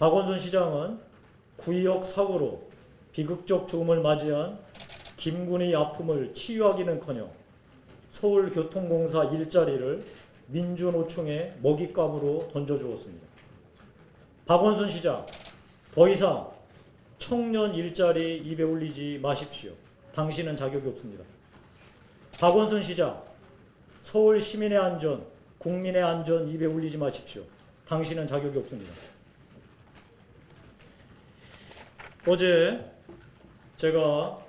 박원순 시장은 구의역 사고로 비극적 죽음을 맞이한 김군의 아픔을 치유하기는커녕 서울교통공사 일자리를 민주노총의 먹잇감으로 던져주었습니다. 박원순 시장, 더 이상 청년 일자리 입에 올리지 마십시오. 당신은 자격이 없습니다. 박원순 시장, 서울 시민의 안전, 국민의 안전 입에 올리지 마십시오. 당신은 자격이 없습니다. 어제 제가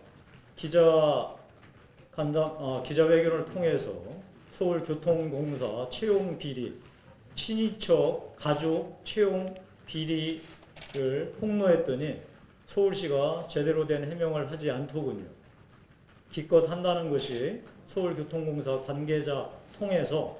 기자회견을 통해서 서울교통공사 채용 비리, 친인척 가족 채용 비리를 폭로했더니 서울시가 제대로 된 해명을 하지 않더군요. 기껏 한다는 것이 서울교통공사 관계자 통해서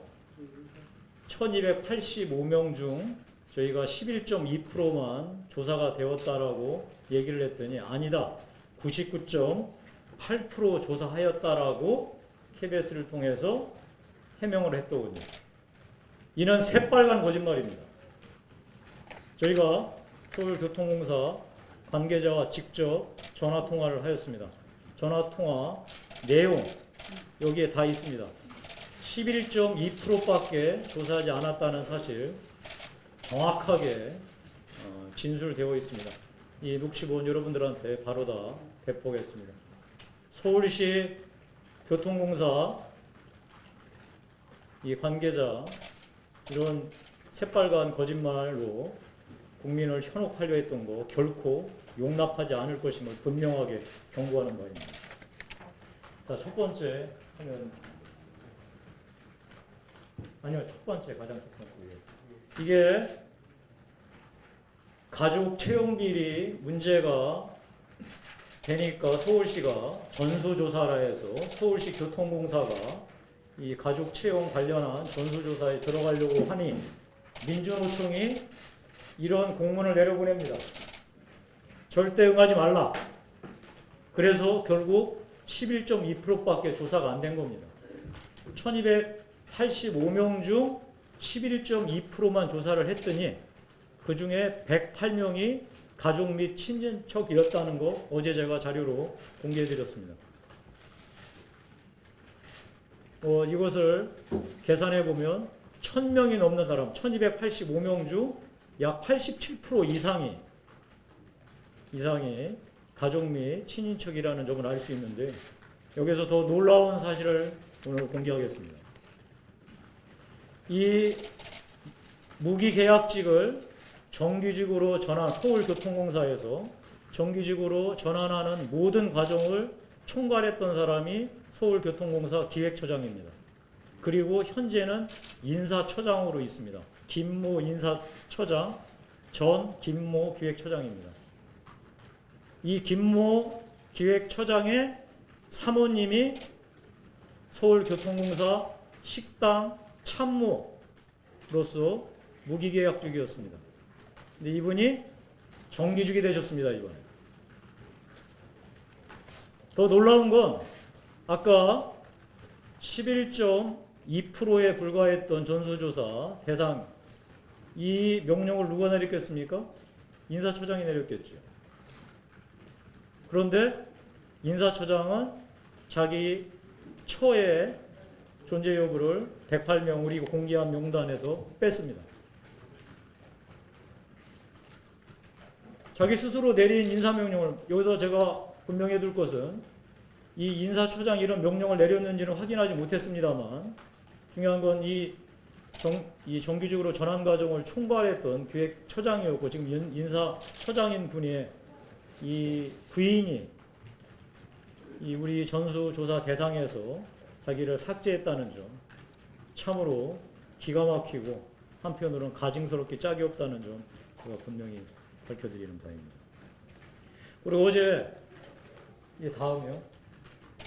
1285명 중 저희가 11.2%만 조사가 되었다라고 얘기를 했더니 아니다. 99.8% 조사하였다라고 KBS를 통해서 해명을 했더군요. 이는 새빨간 거짓말입니다. 저희가 서울교통공사 관계자와 직접 전화통화를 하였습니다. 전화통화 내용 여기에 다 있습니다. 11.2%밖에 조사하지 않았다는 사실 정확하게 진술되어 있습니다. 이 녹취본 여러분들한테 바로 다 배포하겠습니다. 서울시 교통공사 이 관계자 이런 새빨간 거짓말로 국민을 현혹하려 했던 거 결코 용납하지 않을 것임을 분명하게 경고하는 바입니다. 자, 첫 번째 하면 아니요, 첫 번째 가장 첫 번째 이게 가족 채용 비리 문제가 되니까 서울시가 전수조사라 해서 서울시 교통공사가 이 가족 채용 관련한 전수조사에 들어가려고 하니 민주노총이 이런 공문을 내려보냅니다. 절대 응하지 말라. 그래서 결국 11.2%밖에 조사가 안 된 겁니다. 1285명 중 11.2%만 조사를 했더니 그 중에 108명이 가족 및 친인척이었다는 거 어제 제가 자료로 공개해드렸습니다. 이것을 계산해보면 1000명이 넘는 사람, 1285명 중 약 87% 이상이 가족 및 친인척이라는 점을 알 수 있는데 여기서 더 놀라운 사실을 오늘 공개하겠습니다. 이 무기계약직을 정규직으로 전환, 서울교통공사에서 정규직으로 전환하는 모든 과정을 총괄했던 사람이 서울교통공사 기획처장입니다. 그리고 현재는 인사처장으로 있습니다. 김모 인사처장, 전 김모 기획처장입니다. 이 김모 기획처장의 사모님이 서울교통공사 식당 참모로서 무기계약직이었습니다. 근데 이분이 정규직이 되셨습니다, 이번에. 더 놀라운 건 아까 11.2%에 불과했던 전수조사 대상 이 명령을 누가 내렸겠습니까? 인사처장이 내렸겠죠. 그런데 인사처장은 자기 처의 존재 여부를 108명 우리 공개한 명단에서 뺐습니다. 자기 스스로 내린 인사명령을 여기서 제가 분명히 해둘 것은 이 인사처장이 이런 명령을 내렸는지는 확인하지 못했습니다만 중요한 건 이 정규직으로 전환 과정을 총괄했던 기획처장이었고 지금 인사처장인 분의 이 부인이 이 우리 전수조사 대상에서 자기를 삭제했다는 점 참으로 기가 막히고 한편으로는 가증스럽게 짝이 없다는 점 제가 분명히 밝혀드리는 바입니다. 그리고 어제 다음이요.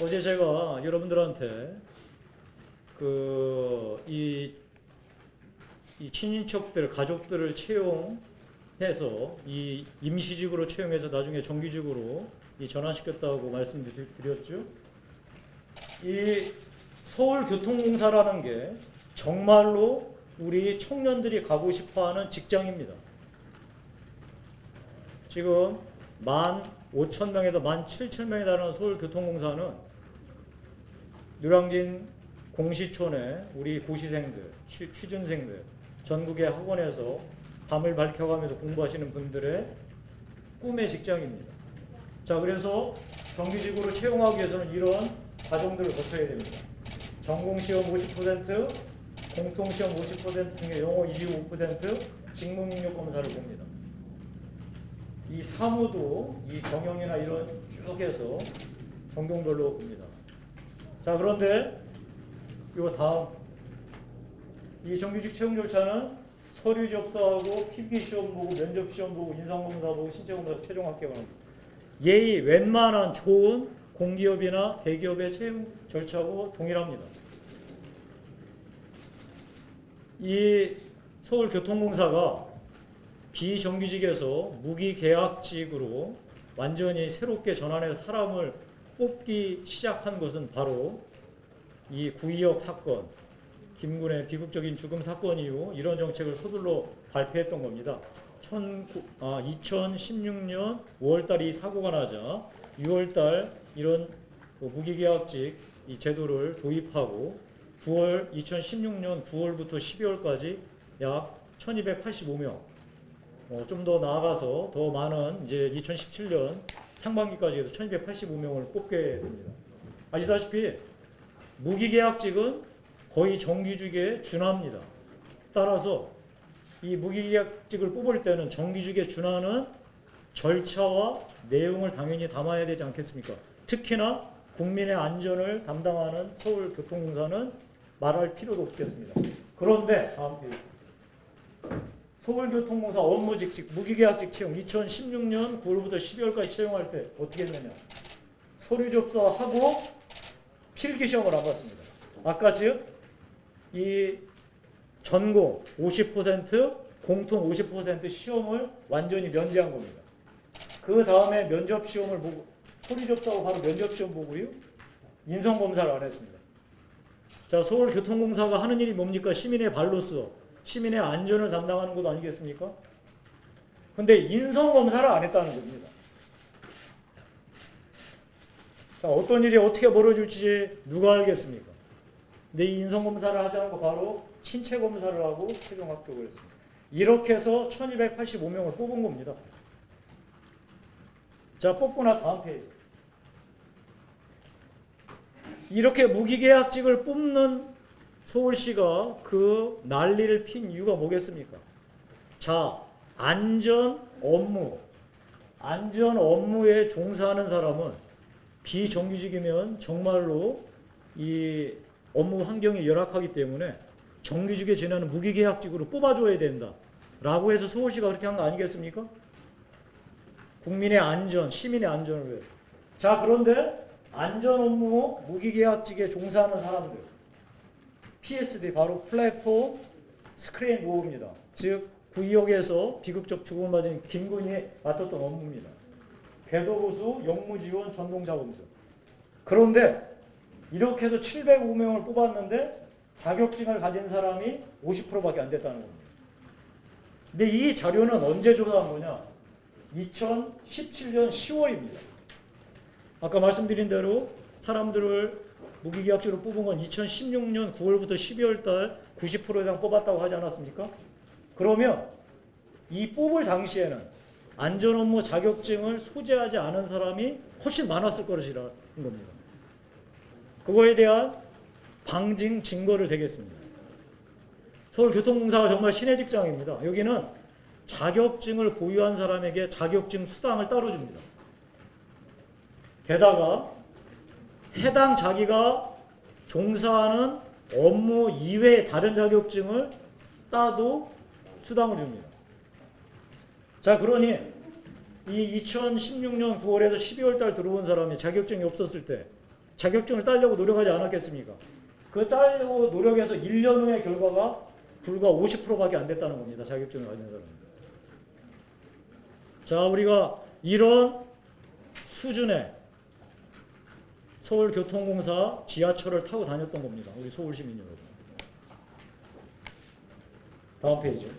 어제 제가 여러분들한테 이 친인척들, 가족들을 채용해서 이 임시직으로 채용해서 나중에 정규직으로 전환시켰다고 말씀드렸죠. 이 서울교통공사라는 게 정말로 우리 청년들이 가고 싶어하는 직장입니다. 지금 15,000명에서 17,000명에 달하는 서울교통공사는 노량진 공시촌에 우리 고시생들, 취준생들, 전국의 학원에서 밤을 밝혀가면서 공부하시는 분들의 꿈의 직장입니다. 자, 그래서 정규직으로 채용하기 위해서는 이런 과정들을 거쳐야 됩니다. 전공시험 50%, 공통시험 50% 중에 영어 25%, 직무능력검사를 봅니다. 이 사무도 이 경영이나 이런 쭉 해서 전공별로 봅니다. 자, 그런데 요 다음 이 정규직 채용 절차는 서류 접수하고 필기시험 보고 면접시험 보고 인성검사 보고 신체검사 최종 합격하는 예의 웬만한 좋은 공기업이나 대기업의 채용 절차하고 동일합니다. 이 서울교통공사가 비정규직에서 무기계약직으로 완전히 새롭게 전환해서 사람을 뽑기 시작한 것은 바로 이 구의역 사건, 김군의 비극적인 죽음 사건 이후 이런 정책을 서둘러 발표했던 겁니다. 2016년 5월달 이 사고가 나자 6월달 이런 무기계약직 이 제도를 도입하고 2016년 9월부터 12월까지 약 1285명, 좀 더 나아가서 더 많은 이제 2017년 상반기까지 해서 1285명을 뽑게 됩니다. 아시다시피 무기계약직은 거의 정규직에 준합니다. 따라서 이 무기계약직을 뽑을 때는 정규직에 준하는 절차와 내용을 당연히 담아야 되지 않겠습니까? 특히나 국민의 안전을 담당하는 서울교통공사는 말할 필요도 없겠습니다. 그런데 다음 페이지. 서울교통공사 업무직직 무기계약직 채용 2016년 9월부터 12월까지 채용할 때 어떻게 했느냐. 서류 접수하고 필기시험을 안 봤습니다. 아까 즉 이 전공 50% 공통 50% 시험을 완전히 면제한 겁니다. 그 다음에 면접시험을 보고 서류 접수하고 바로 면접시험 보고요. 인성검사를 안 했습니다. 자, 서울교통공사가 하는 일이 뭡니까? 시민의 발로서 시민의 안전을 담당하는 것 아니겠습니까? 근데 인성검사를 안 했다는 겁니다. 자, 어떤 일이 어떻게 벌어질지 누가 알겠습니까? 근데 이 인성검사를 하지 않고 바로 신체검사를 하고 최종 합격을 했습니다. 이렇게 해서 1285명을 뽑은 겁니다. 자, 뽑고 나 다음 페이지. 이렇게 무기계약직을 뽑는 서울시가 그 난리를 핀 이유가 뭐겠습니까? 자, 안전 업무에 종사하는 사람은 비정규직이면 정말로 이 업무 환경이 열악하기 때문에 정규직에 지나는 무기계약직으로 뽑아줘야 된다 라고 해서 서울시가 그렇게 한 거 아니겠습니까? 국민의 안전, 시민의 안전을 위해. 자, 그런데 안전 업무 무기계약직에 종사하는 사람들 PSD 바로 플랫폼 스크린 노우입니다. 즉 구의역에서 비극적 죽음을 맞은 김군이 맡았던 업무입니다. 궤도보수, 영무지원, 전동작업소. 그런데 이렇게 해서 705명을 뽑았는데 자격증을 가진 사람이 50%밖에 안 됐다는 겁니다. 근데 이 자료는 언제 조사한 거냐? 2017년 10월입니다. 아까 말씀드린 대로 사람들을 무기계약직으로 뽑은 건 2016년 9월부터 12월 달 90% 이상 뽑았다고 하지 않았습니까? 그러면 이 뽑을 당시에는 안전업무 자격증을 소지하지 않은 사람이 훨씬 많았을 것이라는 겁니다. 그거에 대한 방증 증거를 대겠습니다. 서울교통공사가 정말 신의 직장입니다. 여기는 자격증을 보유한 사람에게 자격증 수당을 따로 줍니다. 게다가 해당 자기가 종사하는 업무 이외의 다른 자격증을 따도 수당을 줍니다. 자, 그러니 이 2016년 9월에서 12월 달 들어온 사람이 자격증이 없었을 때 자격증을 따려고 노력하지 않았겠습니까? 그 따려고 노력해서 1년 후의 결과가 불과 50%밖에 안 됐다는 겁니다. 자격증을 가진 사람은. 자, 우리가 이런 수준의 서울교통공사 지하철을 타고 다녔던 겁니다. 우리 서울시민 여러분. 다음 페이지.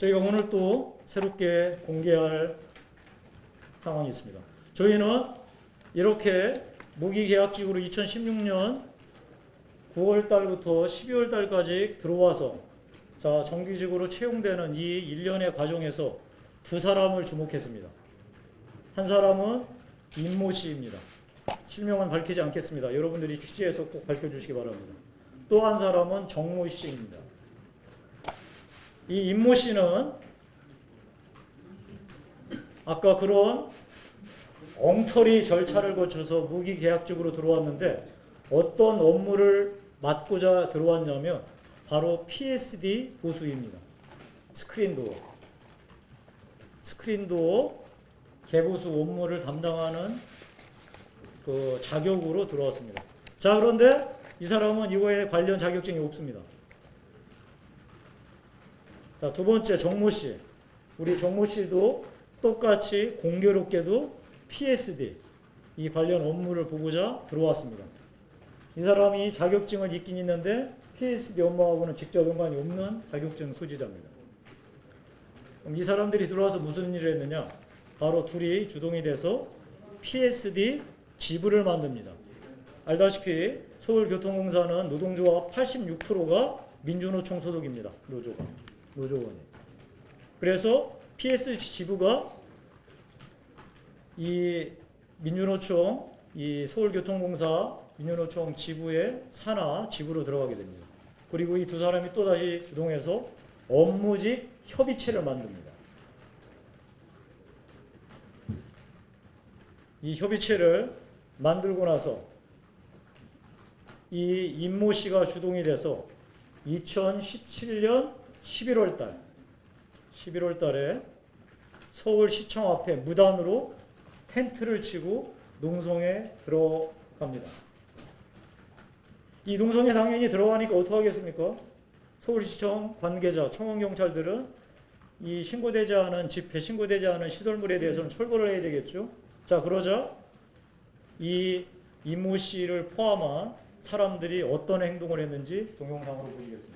저희가 오늘 또 새롭게 공개할 상황이 있습니다. 저희는 이렇게 무기계약직으로 2016년 9월 달부터 12월 달까지 들어와서 자, 정규직으로 채용되는 이 일련의 과정에서 두 사람을 주목했습니다. 한 사람은 임모 씨입니다. 실명은 밝히지 않겠습니다. 여러분들이 취재해서 꼭 밝혀주시기 바랍니다. 또 한 사람은 정모 씨입니다. 이 임모 씨는 아까 그런 엉터리 절차를 거쳐서 무기계약직으로 들어왔는데 어떤 업무를 맡고자 들어왔냐면 바로 PSD 보수입니다. 스크린도어 개보수 업무를 담당하는 그 자격으로 들어왔습니다. 자, 그런데 이 사람은 이거에 관련 자격증이 없습니다. 자, 두 번째 정모 씨. 우리 정모 씨도 똑같이 공교롭게도 PSD 이 관련 업무를 보고자 들어왔습니다. 이 사람이 자격증을 있긴 있는데 PSD 업무하고는 직접 연관이 없는 자격증 소지자입니다. 그럼 이 사람들이 들어와서 무슨 일을 했느냐? 바로 둘이 주동이 돼서 PSD 지부를 만듭니다. 알다시피 서울교통공사는 노동조합 86%가 민주노총 소속입니다. 노조원이. 그래서 PSD 지부가 이 민주노총, 이 서울교통공사 민주노총 지부의 산하 지부로 들어가게 됩니다. 그리고 이 두 사람이 또다시 주동해서 업무직 협의체를 만듭니다. 이 협의체를 만들고 나서 이 임모 씨가 주동이 돼서 2017년 11월 달에 서울시청 앞에 무단으로 텐트를 치고 농성에 들어갑니다. 이 농성에 당연히 들어가니까 어떻게 하겠습니까? 서울시청 관계자, 청원경찰들은 이 신고되지 않은 집회, 신고되지 않은 시설물에 대해서는 철거를 해야 되겠죠. 자, 그러자 이 임모 씨를 포함한 사람들이 어떤 행동을 했는지 동영상으로 보시겠습니다.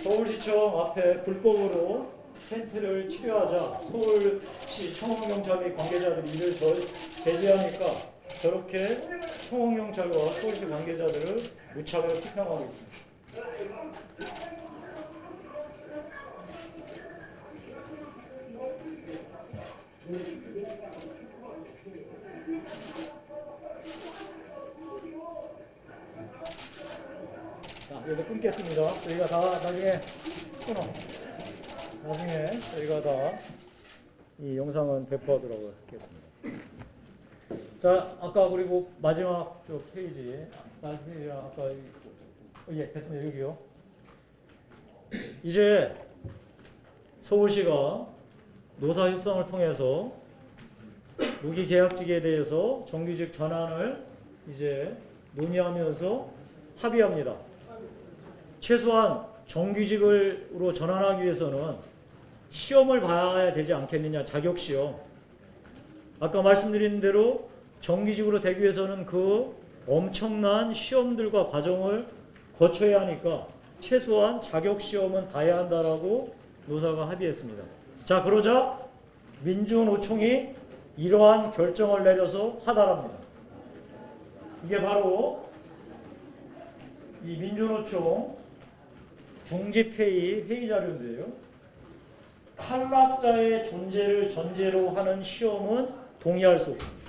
서울시청 앞에 불법으로 텐트를 치료하자 서울시 청원경찰 및 관계자들이 이를 제지하니까 저렇게 청원경찰과 서울시 관계자들을 무차별로 피평하고 있습니다. 자, 여기서 끊겠습니다. 저희가 다 나중에 저희가 다 이 영상은 배포하도록 하겠습니다. 자, 아까 그리고 마지막 저 페이지, 아까 예, 됐습니다. 여기요. 이제 서울시가 노사협상을 통해서 무기계약직에 대해서 정규직 전환을 이제 논의하면서 합의합니다. 최소한 정규직으로 전환하기 위해서는 시험을 봐야 되지 않겠느냐, 자격시험. 아까 말씀드린 대로 정규직으로 되기 위해서는 그 엄청난 시험들과 과정을 거쳐야 하니까 최소한 자격시험은 봐야 한다라고 노사가 합의했습니다. 자, 그러자 민주노총이 이러한 결정을 내려서 하달합니다. 이게 바로 이 민주노총 중집회의 회의 자료인데요. 탈락자의 존재를 전제로 하는 시험은 동의할 수 없습니다.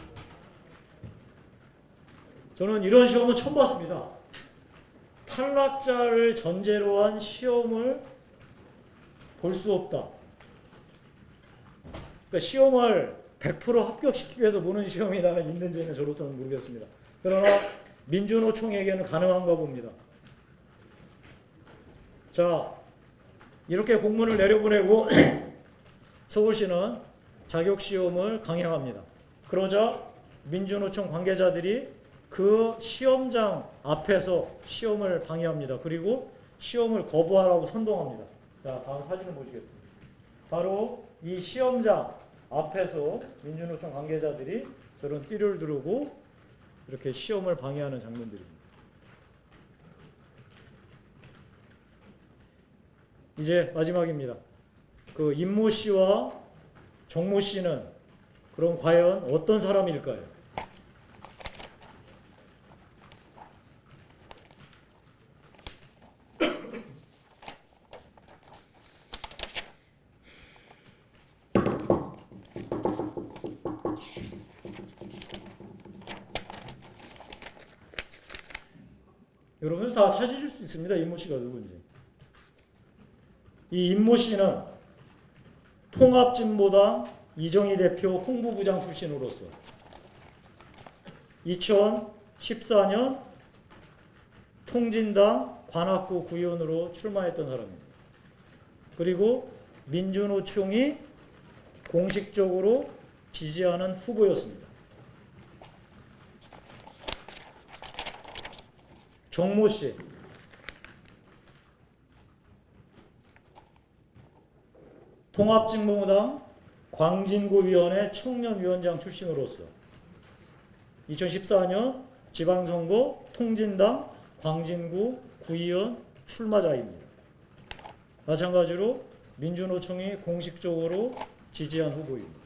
저는 이런 시험은 처음 봤습니다. 탈락자를 전제로 한 시험을 볼 수 없다. 그러니까 시험을 100% 합격시키기 위해서 보는 시험이 나는 있는지는 저로서는 모르겠습니다. 그러나 민주노총에게는 가능한가 봅니다. 자, 이렇게 공문을 내려보내고 서울시는 자격시험을 강행합니다. 그러자 민주노총 관계자들이 그 시험장 앞에서 시험을 방해합니다. 그리고 시험을 거부하라고 선동합니다. 자, 다음 사진을 보시겠습니다. 바로 이 시험장 앞에서 민주노총 관계자들이 저런 띠를 두르고 이렇게 시험을 방해하는 장면들입니다. 이제 마지막입니다. 그 임모 씨와 정모 씨는 그럼 과연 어떤 사람일까요? 여러분 다 찾으실 수 있습니다. 임모 씨가 누군지. 이 임모 씨는 통합진보당 이정희 대표 홍보부장 출신으로서 2014년 통진당 관악구 구의원으로 출마했던 사람입니다. 그리고 민주노총이 공식적으로 지지하는 후보였습니다. 정모 씨, 통합진보당 광진구위원회 청년위원장 출신으로서 2014년 지방선거 통진당 광진구 구의원 출마자입니다. 마찬가지로 민주노총이 공식적으로 지지한 후보입니다.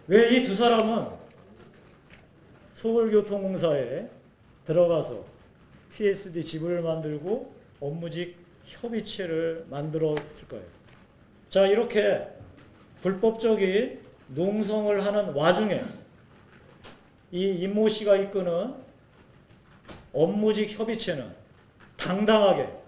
왜 이 두 사람은 서울교통공사에 들어가서 PSD 지부를 만들고 업무직 협의체를 만들었을까요? 자, 이렇게 불법적인 농성을 하는 와중에 이 임모 씨가 이끄는 업무직 협의체는 당당하게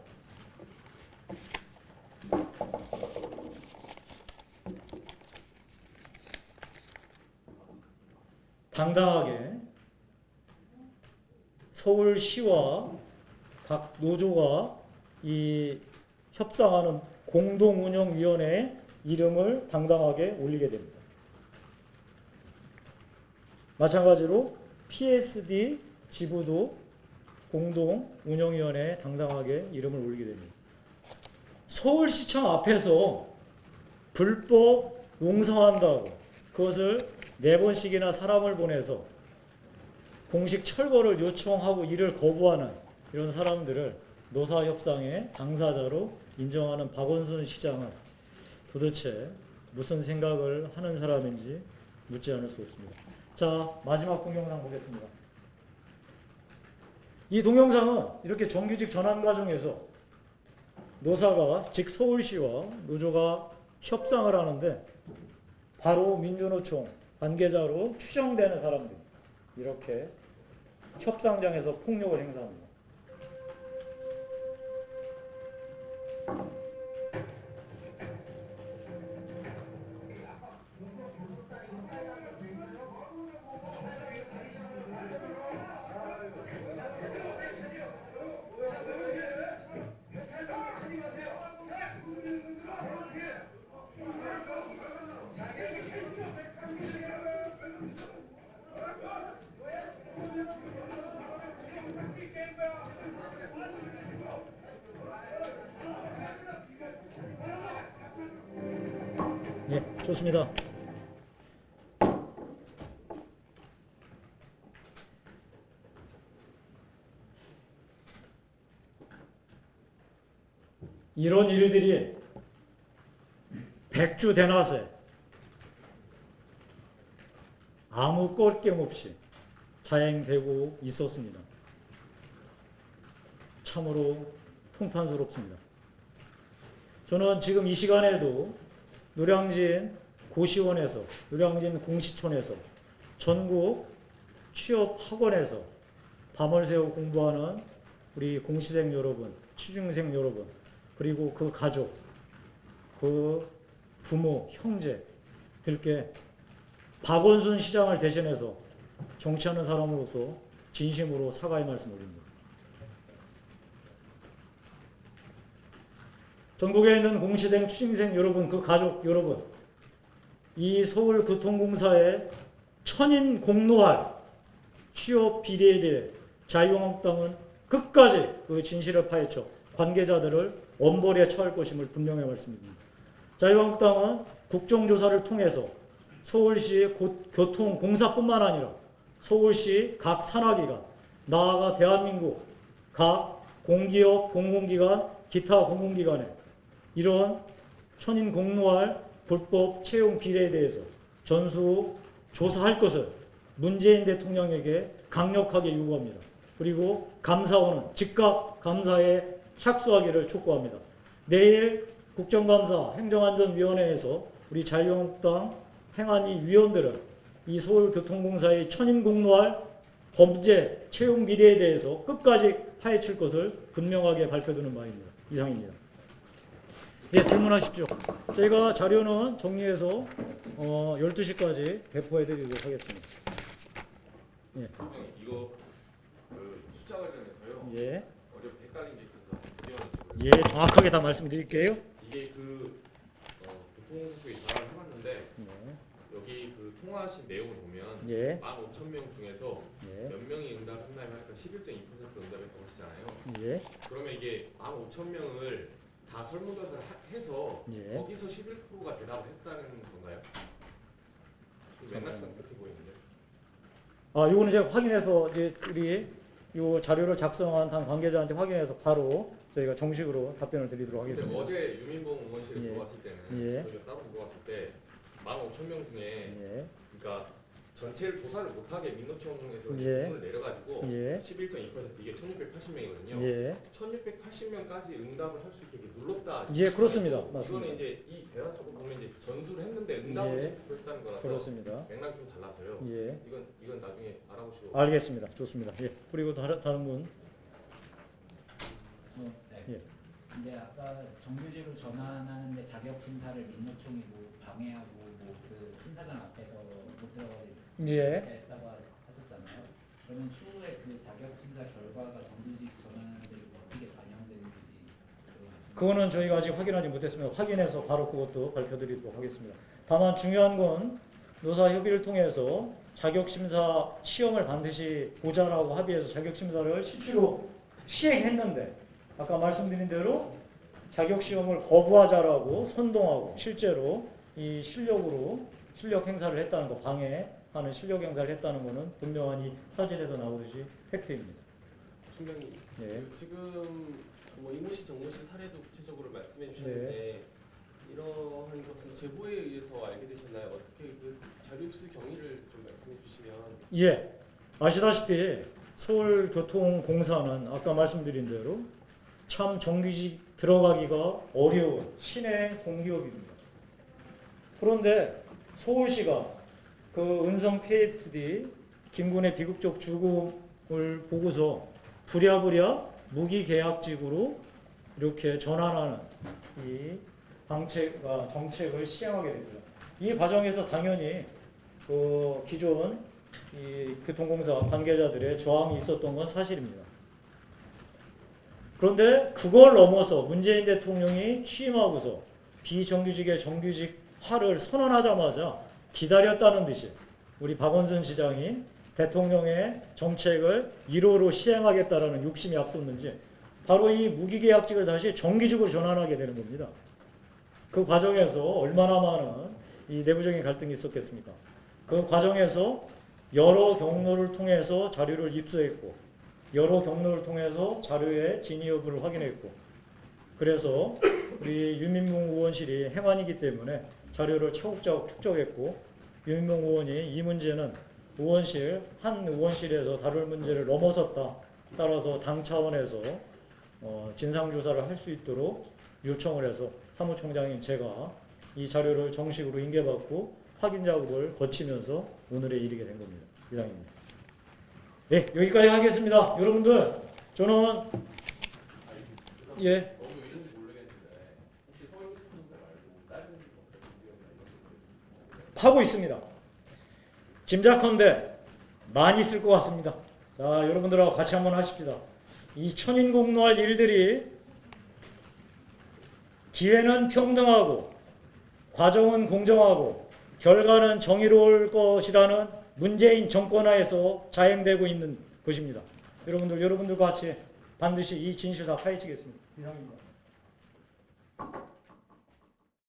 서울시와 각 노조가 이 협상하는 공동운영위원회에 이름을 당당하게 올리게 됩니다. 마찬가지로 PSD 지부도 공동운영위원회에 당당하게 이름을 올리게 됩니다. 서울시청 앞에서 불법 농성한다고 그것을 4번씩이나 사람을 보내서 공식 철거를 요청하고 이를 거부하는 이런 사람들을 노사협상의 당사자로 인정하는 박원순 시장은 도대체 무슨 생각을 하는 사람인지 묻지 않을 수 없습니다. 자, 마지막 동영상 보겠습니다. 이 동영상은 이렇게 정규직 전환 과정에서 노사가 즉 서울시와 노조가 협상을 하는데 바로 민주노총 관계자로 추정되는 사람들이 이렇게 협상장에서 폭력을 행사합니다. 예, 좋습니다. 이런 일들이 백주대낮에 아무 껄껬 없이 자행되고 있었습니다. 참으로 통탄스럽습니다. 저는 지금 이 시간에도 노량진 고시원에서, 노량진 공시촌에서, 전국 취업학원에서 밤을 새워 공부하는 우리 공시생 여러분, 취중생 여러분, 그리고 그 가족, 그 부모, 형제들께 박원순 시장을 대신해서 정치하는 사람으로서 진심으로 사과의 말씀 올립니다. 전국에 있는 공시생, 취중생 여러분, 그 가족 여러분, 이 서울교통공사에 천인 공노할 취업 비리에 대해 자유한국당은 끝까지 그 진실을 파헤쳐 관계자들을 엄벌에 처할 것임을 분명히 말씀드립니다. 자유한국당은 국정조사를 통해서 서울시 교통공사뿐만 아니라 서울시 각 산하기관, 나아가 대한민국 각 공기업, 공공기관, 기타 공공기관에 이런 천인 공노할 불법 채용 비리에 대해서 전수 조사할 것을 문재인 대통령에게 강력하게 요구합니다. 그리고 감사원은 즉각 감사에 착수하기를 촉구합니다. 내일 국정감사 행정안전위원회에서 우리 자유한국당 행안위 위원들은 이 서울교통공사의 천인공노할 범죄 채용 비리에 대해서 끝까지 파헤칠 것을 분명하게 밝혀두는 바입니다. 이상입니다. 예, 질문하십시오. 저희가 자료는 정리해서 12시까지 배포해 드리도록 하겠습니다. 예. 이거 그 숫자 관련해서요. 예. 어제부터 헷갈린 게 있어서 예, 정확하게 다 말씀드릴게요. 이게 그 교통공사 쪽에 전화를 해봤는데 예. 여기 그 통화하신 내용을 보면 예. 15,000명 중에서 예. 몇 명이 응답했나요? 하니까 11.2% 응답했다고 하시잖아요. 예. 그러면 이게 15,000명을 다 설문조사를 해서 예. 거기서 11%가 대답을 했다는 건가요? 맥락상 그렇게 보이는데. 아, 요거는 제가 확인해서 이제 우리 요 자료를 작성한 한 관계자한테 확인해서 바로 저희가 정식으로 답변을 드리도록 하겠습니다. 어제 유민봉 의원실에 예. 들어갔을 때는 예. 저희가 따로 들어갔을 때 15,000명 중에 예. 그러니까 전체를 조사를 못하게 민노총에서 예. 질문을 내려가지고 예. 11.2% 이게 1,680명이거든요. 예. 1,680명까지 응답을 할 수 있게 이렇게 눌렀다. 예, 그렇습니다. 이거는 맞습니다. 이제 이 대화석을 보면 이제 전수를 했는데 응답을 예. 10%했다는 거라서 그렇습니다. 맥락이 좀 달라서요. 예. 이건 나중에 알아보시고. 알겠습니다. 좋습니다. 예. 그리고 다른 분. 네. 예. 이제 아까 정규직으로 전환하는데 자격 심사를 민노총이 뭐 방해하고 뭐 그 심사장 앞에서 못 들어가게 예. 했다고 하셨잖아요. 그러면 추후에 그 자격 심사 결과가 정규직 전환하는데 어떻게 반영되는지 궁금하십니다. 그거는 저희가 아직 확인하지 못했습니다. 확인해서 바로 그것도 발표드리도록 하겠습니다. 다만 중요한 건 노사협의를 통해서 자격심사 시험을 반드시 보자라고 합의해서 자격심사를 실제로 시행했는데 아까 말씀드린 대로 자격시험을 거부하자라고 선동하고 실제로 이 실력 행사를 했다는 거, 방해하는 실력 행사를 했다는 거는 분명한 이 사진에도 나오듯이 팩트입니다. 팀장님, 예. 지금 뭐 이모씨, 정모씨 사례도 구체적으로 말씀해 주셨는데 이러한 것은 제보에 의해서 알게 되셨나요? 어떻게 그 자료 입수 경위를 좀 말씀해 주시면. 예, 아시다시피 서울교통공사는 아까 말씀드린 대로 참 정규직 들어가기가 어려운 신의 공기업입니다. 그런데 서울시가 그 은성 PSD 김군의 비극적 죽음을 보고서 부랴부랴 무기계약직으로 이렇게 전환하는 이 정책을 시행하게 됩니다. 이 과정에서 당연히 그 기존 이 교통공사 관계자들의 저항이 있었던 건 사실입니다. 그런데 그걸 넘어서 문재인 대통령이 취임하고서 비정규직의 정규직화를 선언하자마자 기다렸다는 듯이 우리 박원순 시장이 대통령의 정책을 1호로 시행하겠다라는 욕심이 앞섰는지 바로 이 무기계약직을 다시 정규직으로 전환하게 되는 겁니다. 그 과정에서 얼마나 많은 이 내부적인 갈등이 있었겠습니까? 그 과정에서 여러 경로를 통해서 자료를 입수했고 여러 경로를 통해서 자료의 진위 여부를 확인했고 그래서 우리 유민봉 의원실이 행안이기 때문에 자료를 차곡차곡 축적했고 유민봉 의원이 이 문제는 한 의원실에서 다룰 문제를 넘어섰다. 따라서 당 차원에서 진상조사를 할 수 있도록 요청을 해서 사무총장인 제가 이 자료를 정식으로 인계받고 확인 작업을 거치면서 오늘에 이르게 된 겁니다. 이상입니다. 네, 여기까지 하겠습니다. 여러분들, 저는 예. 너무 이런지 모르겠는데 혹시 서울교통공사 말고 다른 하고 있습니다. 짐작컨대 많이 있을 것 같습니다. 자, 여러분들하고 같이 한번 하십시다. 이 천인공노할 일들이 기회는 평등하고 과정은 공정하고 결과는 정의로울 것이라는 문재인 정권하에서 자행되고 있는 것입니다. 여러분들과 같이 반드시 이 진실 다 파헤치겠습니다. 이상입니다. 네.